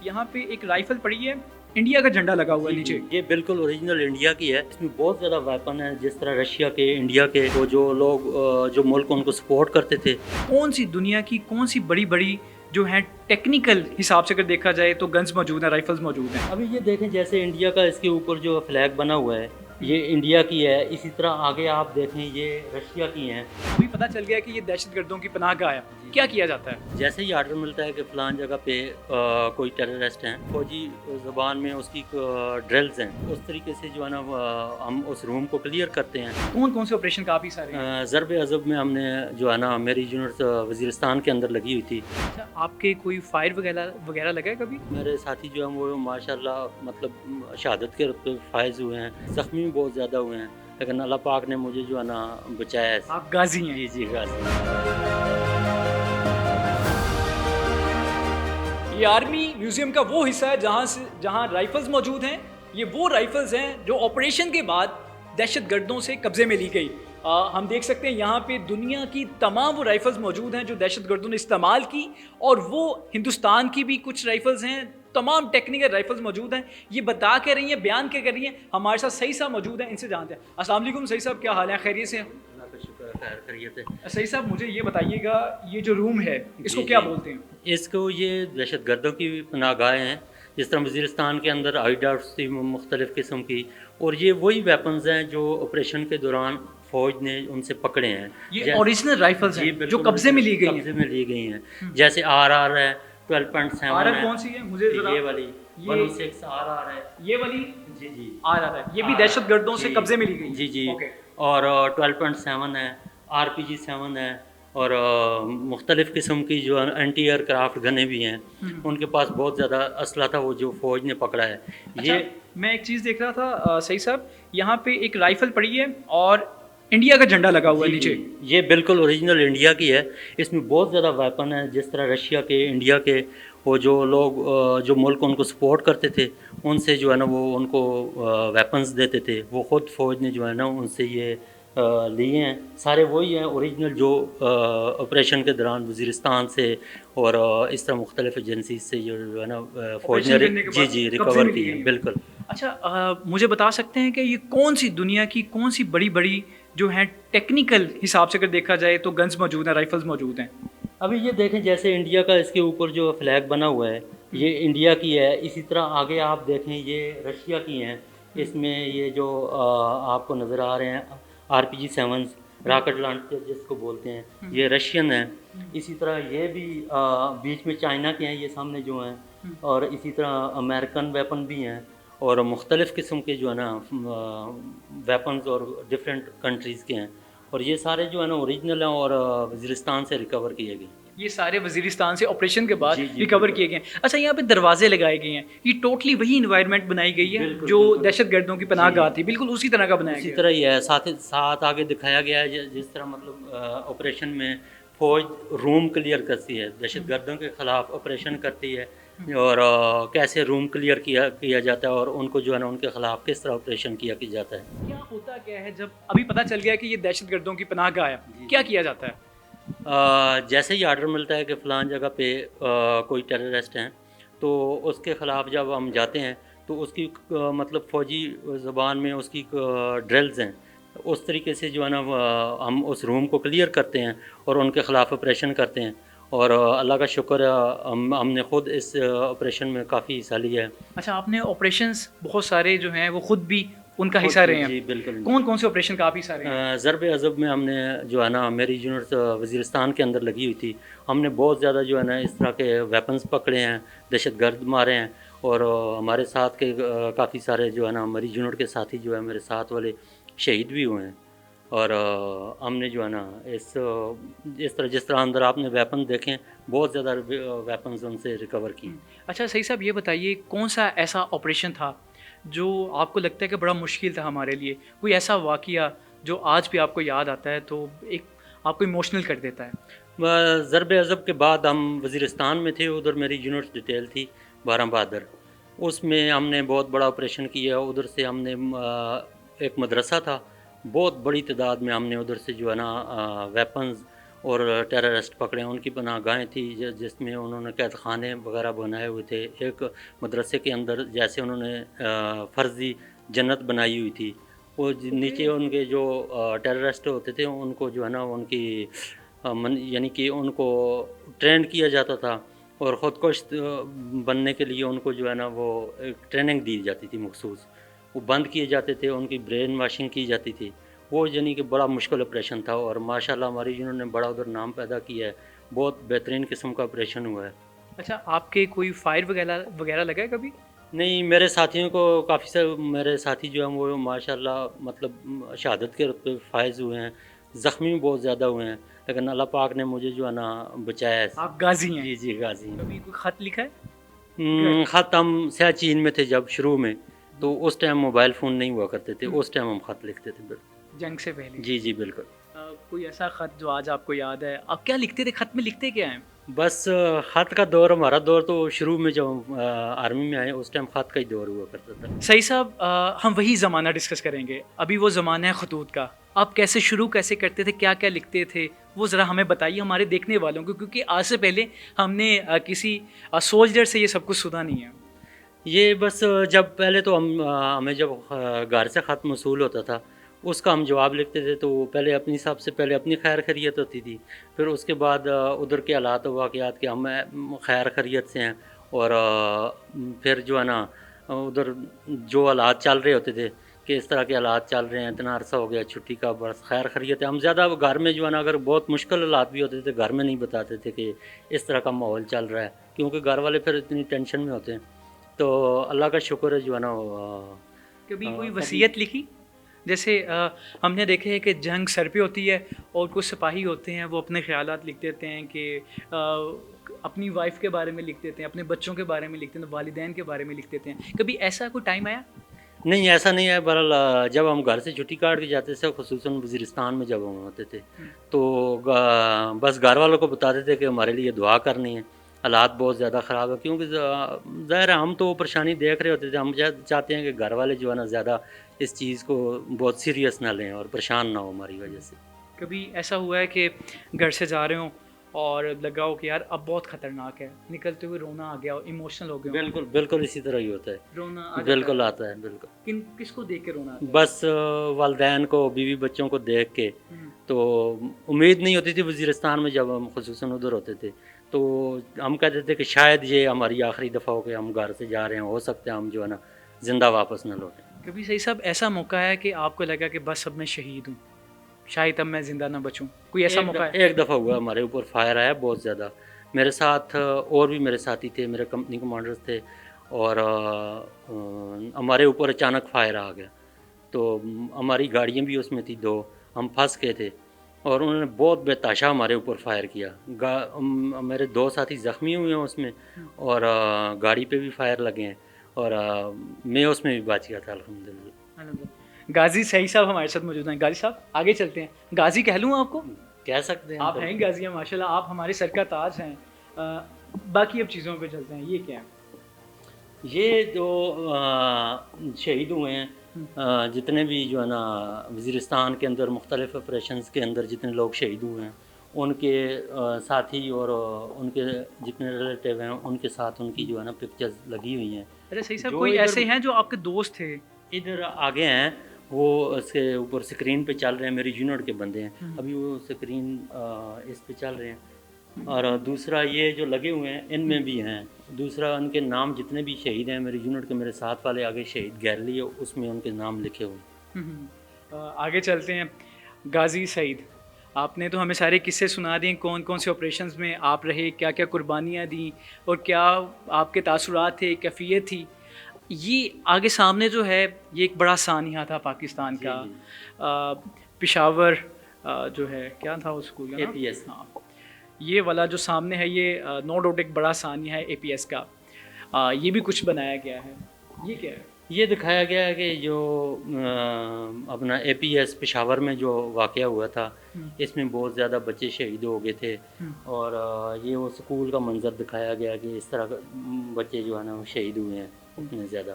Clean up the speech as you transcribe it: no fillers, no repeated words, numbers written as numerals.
यहाँ पे एक राइफल पड़ी है, इंडिया का झंडा लगा हुआ है नीचे। ये बिल्कुल ओरिजिनल इंडिया की है। इसमें बहुत ज़्यादा वेपन है, जिस तरह रशिया के, इंडिया के, वो जो लोग जो मुल्क उनको सपोर्ट करते थे। कौन सी दुनिया की कौन सी बड़ी बड़ी जो है टेक्निकल हिसाब से अगर देखा जाए तो गन्स मौजूद हैं, राइफल्स मौजूद हैं। अभी ये देखें, जैसे इंडिया का इसके ऊपर जो फ्लैग बना हुआ है ये इंडिया की है। इसी तरह आगे आप देखें ये रशिया की हैं। अभी पता चल गया कि ये दहशतगर्दों की पनाह गाह है। क्या किया जाता है? जैसे ही आर्डर मिलता है कि फ़लान जगह पे कोई टेररिस्ट हैं, फौजी ज़बान में उसकी ड्रिल्स हैं, उस तरीके से जो है ना हम उस रूम को क्लियर करते हैं। कौन कौन से ऑपरेशन काफ़ी सारे हैं? ज़रब अज़ब में हमने जो है ना मेरी यूनिट वज़ीरिस्तान के अंदर लगी हुई थी। अच्छा, आपके कोई फायर वगैरह वगैरह लगा है कभी? मेरे साथी जो हैं वो माशाल्लाह मतलब शहादत के रुतबे फायज हुए हैं, ज़ख्मी भी बहुत ज़्यादा हुए हैं, लेकिन अल्लाह पाक ने मुझे जो है ना बचाया है। आप गाजी हैं। जी गाजी। ये आर्मी म्यूजियम का वो हिस्सा है जहाँ राइफल्स मौजूद हैं। ये वो राइफल्स हैं जो ऑपरेशन के बाद दहशतगर्दों से कब्जे में ली गई। हम देख सकते हैं यहाँ पे दुनिया की तमाम वो राइफल्स मौजूद हैं जो दहशतगर्दों ने इस्तेमाल की, और वो हिंदुस्तान की भी कुछ राइफल्स हैं। तमाम टेक्निकल राइफल्स मौजूद हैं। ये बता के रही हैं, बयान क्या कर रही हैं, हमारे साथ सही साहब मौजूद हैं, इनसे जानते हैं। अस्सलाम वालेकुम सही साहब, क्या हाल है? खैरियत से? सही साहब, मुझे ये बताइएगा, ये जो रूम है इसको क्या बोलते हैं? इसको ये दहशतगर्दों की पनाहगाहें हैं। जिस तरह वज़ीरिस्तान के अंदर आईडाट्स थी मुख्तलिफ़ किस्म की, और ये वही वेपन्स हैं जो ऑपरेशन के दौरान फ़ौज ने उनसे पकड़े हैं। ये ओरिजिनल राइफल्स हैं जो कब्जे में ली गई हैं। कब्जे में ली गई हैं। जैसे आर है 12.7 आर कौन सी है? मुझे जरा ये वाली 106 आर है। ये वाली जी जी आर है, ये भी दहशतगर्दों से कब्जे में ली गई। जी जी। और 12.7 है, RPG 7 है, और मुख्तलिफ़ किस्म की जो एंटी एयरक्राफ्ट गनें भी हैं। उनके पास बहुत ज़्यादा असला था वो जो फ़ौज ने पकड़ा है। अच्छा, ये मैं एक चीज़ देख रहा था सही साहब, यहाँ पे एक राइफल पड़ी है और इंडिया का झंडा लगा हुआ है नीचे। ये बिल्कुल ओरिजिनल इंडिया की है। इसमें बहुत ज़्यादा वेपन है, जिस तरह रशिया के, इंडिया के, वो जो लोग जो मुल्क उनको सपोर्ट करते थे उनसे जो है ना वो उनको वेपन्स देते थे। वो ख़ुद फ़ौज ने जो है ना उनसे ये लिए हैं। सारे वही हैं ओरिजिनल जो ऑपरेशन के दौरान वज़ीरिस्तान से और इस तरह मुख्तलिफ़ एजेंसी से जो है ना फ़ौज ने जी रिकवर की है। बिल्कुल। अच्छा, मुझे बता सकते हैं कि ये कौन सी दुनिया की कौन सी बड़ी बड़ी जो है टेक्निकल हिसाब से अगर देखा जाए तो गन्स मौजूद हैं, राइफल्स मौजूद हैं? अभी ये देखें, जैसे इंडिया का इसके ऊपर जो फ्लैग बना हुआ है ये इंडिया की है। इसी तरह आगे आप देखें ये रशिया की हैं। इसमें ये जो आपको नज़र आ रहे हैं RPG 7 रॉकेट लॉन्चर जिसको बोलते हैं, ये रशियन है। इसी तरह ये भी बीच में चाइना के हैं, ये सामने जो हैं, और इसी तरह अमेरिकन वेपन भी हैं, और मुख्तलिफ़ किस्म के जो है ना वेपन्स और डिफरेंट कंट्रीज़ के हैं। और ये सारे जो है ना ओरिजिनल हैं और वज़ीरिस्तान से रिकवर किए गए। ये सारे वज़ीरिस्तान से ऑपरेशन के बाद जी, रिकवर किए गए। अच्छा, यहाँ पे दरवाजे लगाए गए हैं, ये टोटली वही इन्वायरमेंट बनाई गई है जो दहशतगर्दों की पनाहगाह थी, बिल्कुल उसी तरह का बनाया गया। इसी तरह ही है। साथ आगे दिखाया गया है जिस तरह मतलब ऑपरेशन में फ़ौज रूम क्लियर करती है, दहशतगर्दों के ख़िलाफ़ ऑपरेशन करती है, और कैसे रूम क्लियर किया जाता है, और उनको जो है ना उनके ख़िलाफ़ किस तरह ऑपरेशन किया जाता है। क्या होता क्या है जब अभी पता चल गया कि ये दहशतगर्दों की पनाहगाह है, क्या किया जाता है? जैसे ही आर्डर मिलता है कि फ़लान जगह पे कोई टेररिस्ट हैं, तो उसके ख़िलाफ़ जब हम जाते हैं तो उसकी मतलब फ़ौजी ज़बान में उसकी ड्रिल्स हैं, उस तरीके से जो है ना हम उस रूम को क्लियर करते हैं और उनके ख़िलाफ़ ऑपरेशन करते हैं। और अल्लाह का शुक्र है हमने ख़ुद इस ऑपरेशन में काफ़ी हिस्सा लिया है। अच्छा, आपने ऑपरेशंस बहुत सारे जो हैं वो ख़ुद भी उनका हिस्सा रहे हैं? जी बिल्कुल। कौन कौन से ऑपरेशन काफ़ी सारे हैं? ज़रब अज़ब में हमने जो है ना मेरी यूनिट वज़ीरिस्तान के अंदर लगी हुई थी। हमने बहुत ज़्यादा जो है ना इस तरह के वेपन्स पकड़े हैं, दहशतगर्द मारे हैं, और हमारे साथ के काफ़ी सारे जो है ना हमारी यूनिट के साथी जो है मेरे साथ वाले शहीद भी हुए हैं। और हमने जो है ना इस तरह जिस तरह अंदर आपने वेपन देखें, बहुत ज़्यादा वेपन्स उनसे रिकवर किए। अच्छा सही साहब, ये बताइए कौन सा ऐसा ऑपरेशन था जो आपको लगता है कि बड़ा मुश्किल था हमारे लिए? कोई ऐसा वाक़या जो आज भी आपको याद आता है तो एक आपको इमोशनल कर देता है? ज़रब अज़ब के बाद हम वज़ीरिस्तान में थे, उधर मेरी यूनिट डिटेल थी 12 बहादुर। उसमें हमने बहुत बड़ा ऑपरेशन किया। उधर से हमने एक मदरसा था, बहुत बड़ी तादाद में हमने उधर से जो है ना वेपन्स اور ٹیررسٹ پکڑے ان کی پناہ گاہیں تھی جس میں انہوں نے قید خانے وغیرہ بنائے ہوئے تھے. ایک مدرسے کے اندر جیسے انہوں نے فرضی جنت بنائی ہوئی تھی. وہ نیچے ان کے جو ٹیررسٹ ہوتے تھے ان کو جو ہے نا ان کی یعنی کہ ان کو ٹرین کیا جاتا تھا اور خود کش بننے کے لیے ان کو جو ہے نا وہ ایک ٹریننگ دی جاتی تھی مخصوص. وہ بند کیے جاتے تھے, ان کی برین واشنگ کی جاتی تھی. وہ یعنی کہ بڑا مشکل آپریشن تھا اور ماشاءاللہ ہماری یونین نے بڑا ادھر نام پیدا کیا ہے. بہت بہترین قسم کا آپریشن ہوا ہے. اچھا, آپ کے کوئی فائر وغیرہ لگا ہے کبھی؟ نہیں, میرے ساتھیوں کو کافی سے میرے ساتھی جو ہیں وہ ماشاءاللہ مطلب شہادت کے رتبے فائز ہوئے ہیں. زخمی بھی بہت زیادہ ہوئے ہیں لیکن اللہ پاک نے مجھے جو ہے نا بچایا ہے. آپ غازی ہیں؟ جی جی غازی ہیں. کبھی کوئی خط لکھا ہے؟ خط ہم سیاہ چین میں تھے جب شروع میں, تو اس ٹائم موبائل فون نہیں ہوا کرتے تھے, اس ٹائم ہم خط لکھتے تھے. جنگ سے پہلے؟ جی جی بالکل. کوئی ایسا خط جو آج آپ کو یاد ہے, آپ کیا لکھتے تھے خط میں, لکھتے کیا ہیں؟ بس خط کا دور, ہمارا دور تو شروع میں جب آرمی میں آئے اس ٹائم خط کا ہی دور ہوا کرتا تھا. صحیح صاحب, ہم وہی زمانہ ڈسکس کریں گے. ابھی وہ زمانہ ہے خطوط کا. آپ کیسے شروع کیسے کرتے تھے, کیا کیا لکھتے تھے, وہ ذرا ہمیں بتائیے ہمارے دیکھنے والوں کو, کیونکہ آج سے پہلے ہم نے کسی سولجر سے یہ سب کچھ سنا نہیں ہے. یہ بس جب پہلے تو ہمیں جب گھر سے خط موصول ہوتا تھا اس کا ہم جواب لکھتے تھے, تو پہلے اپنی حساب سے پہلے اپنی خیر خیریت ہوتی تھی, پھر اس کے بعد ادھر کے حالات و واقعات کے ہم خیر خیریت سے ہیں, اور پھر جو ہے نا ادھر جو حالات چل رہے ہوتے تھے کہ اس طرح کے حالات چل رہے ہیں, اتنا عرصہ ہو گیا چھٹی کا, بس خیر خیریت ہے. ہم زیادہ گھر میں جو ہے نا اگر بہت مشکل حالات بھی ہوتے تھے گھر میں نہیں بتاتے تھے کہ اس طرح کا ماحول چل رہا ہے, کیونکہ گھر والے پھر اتنی ٹینشن میں ہوتے ہیں. تو اللہ کا شکر ہے جو ہے نا. کبھی کوئی وصیت لکھی؟ جیسے ہم نے دیکھے ہے کہ جنگ سر پہ ہوتی ہے اور کچھ سپاہی ہوتے ہیں وہ اپنے خیالات لکھ دیتے ہیں, کہ اپنی وائف کے بارے میں لکھ دیتے ہیں, اپنے بچوں کے بارے میں لکھتے ہیں, والدین کے بارے میں لکھ دیتے ہیں. کبھی ایسا کوئی ٹائم آیا؟ نہیں, ایسا نہیں ہے. بہرحال جب ہم گھر سے چھٹی کاٹ کے جاتے تھے, خصوصاً وزیرستان میں جب ہم ہوتے تھے, تو بس گھر والوں کو بتاتے تھے کہ ہمارے لیے دعا کرنی ہے, حالات بہت زیادہ خراب ہے. کیونکہ ظاہر ہے ہم تو پریشانی دیکھ رہے ہوتے تھے, ہم چاہتے ہیں کہ گھر والے جو ہے نا زیادہ اس چیز کو بہت سیریس نہ لیں اور پریشان نہ ہو ہماری وجہ سے. کبھی ایسا ہوا ہے کہ گھر سے جا رہے ہوں اور لگا ہو کہ یار اب بہت خطرناک ہے, نکلتے ہوئے رونا آ گیا ہو, ایموشنل ہو گیا؟ بالکل بالکل اسی طرح ہی ہوتا ہے, رونا بالکل آتا ہے. بالکل. کس کو دیکھ کے رونا آتا ہے؟ بس والدین کو, بیوی بچوں کو دیکھ کے. تو امید نہیں ہوتی تھی وزیرستان میں جب ہم خصوصاً ادھر ہوتے تھے, تو ہم کہتے تھے کہ شاید یہ ہماری آخری دفعہ ہو کہ ہم گھر سے جا رہے ہیں, ہو سکتا ہے ہم جو ہے نا زندہ واپس نہ لوٹیں. کبھی صحیح صاحب ایسا موقع ہے کہ آپ کو لگا کہ بس اب میں شہید ہوں, شاید اب میں زندہ نہ بچوں, کوئی ایسا موقع ہے؟ ایک دفعہ ہوا, ہمارے اوپر فائر آیا بہت زیادہ. میرے ساتھ اور بھی میرے ساتھی تھے, میرے کمپنی کمانڈرز تھے, اور ہمارے اوپر اچانک فائر آ گیا. تو ہماری گاڑیاں بھی اس میں تھی 2, ہم پھنس گئے تھے, اور انہوں نے بہت بے تحاشا ہمارے اوپر فائر کیا. میرے 2 ساتھی زخمی ہوئے ہیں اس میں, اور گاڑی پہ بھی فائر لگے ہیں, اور میں اس میں بھی بچ گیا تھا الحمدللہ. غازی سعید صاحب ہمارے ساتھ موجود ہیں. غازی صاحب آگے چلتے ہیں. غازی کہہ لوں آپ کو؟ کہہ سکتے ہیں. آپ ہیں غازی ہیں ماشاء اللہ, آپ ہمارے سر کا تاج ہیں. باقی اب چیزوں پہ چلتے ہیں. یہ کیا ہے؟ یہ جو شہید ہوئے ہیں, جتنے بھی جو ہے نا وزیرستان کے اندر مختلف آپریشنز کے اندر جتنے لوگ شہید ہوئے ہیں, ان کے ساتھی اور ان کے جتنے ریلیٹیو ہیں ان کے ساتھ ان کی جو ہے نا پکچرز لگی ہوئی ہیں. اچھا صحیح صاحب, کوئی ایسے ہیں جو آپ کے دوست تھے؟ ادھر آگے ہیں, وہ اس کے اوپر اسکرین پہ چل رہے ہیں, میری یونٹ کے بندے ہیں, ابھی وہ اسکرین اس پہ چل رہے ہیں. اور دوسرا یہ جو لگے ہوئے ہیں ان میں بھی ہیں. دوسرا ان کے نام جتنے بھی شہید ہیں میری یونٹ کے, میرے ساتھ والے آگے شہید گیلری ہے, اس میں ان کے نام لکھے ہوئے ہیں. آگے چلتے ہیں. غازی سعید, آپ نے تو ہمیں سارے قصے سنا دیے, کون کون سے آپریشنز میں آپ رہے, کیا کیا قربانیاں دیں, اور کیا آپ کے تاثرات تھے, کیفیت تھی. یہ آگے سامنے جو ہے یہ ایک بڑا سانحہ تھا پاکستان کا. پشاور جو ہے کیا تھا اس کو, APS. ہاں, یہ والا جو سامنے ہے یہ نو ڈاؤٹ ایک بڑا سانحہ ہے APS کا. یہ بھی کچھ بنایا گیا ہے. یہ کیا ہے؟ یہ دکھایا گیا ہے کہ جو اپنا APS پشاور میں جو واقعہ ہوا تھا, اس میں بہت زیادہ بچے شہید ہو گئے تھے, اور یہ وہ سکول کا منظر دکھایا گیا کہ اس طرح بچے جو ہے نا شہید ہوئے ہیں اتنے زیادہ.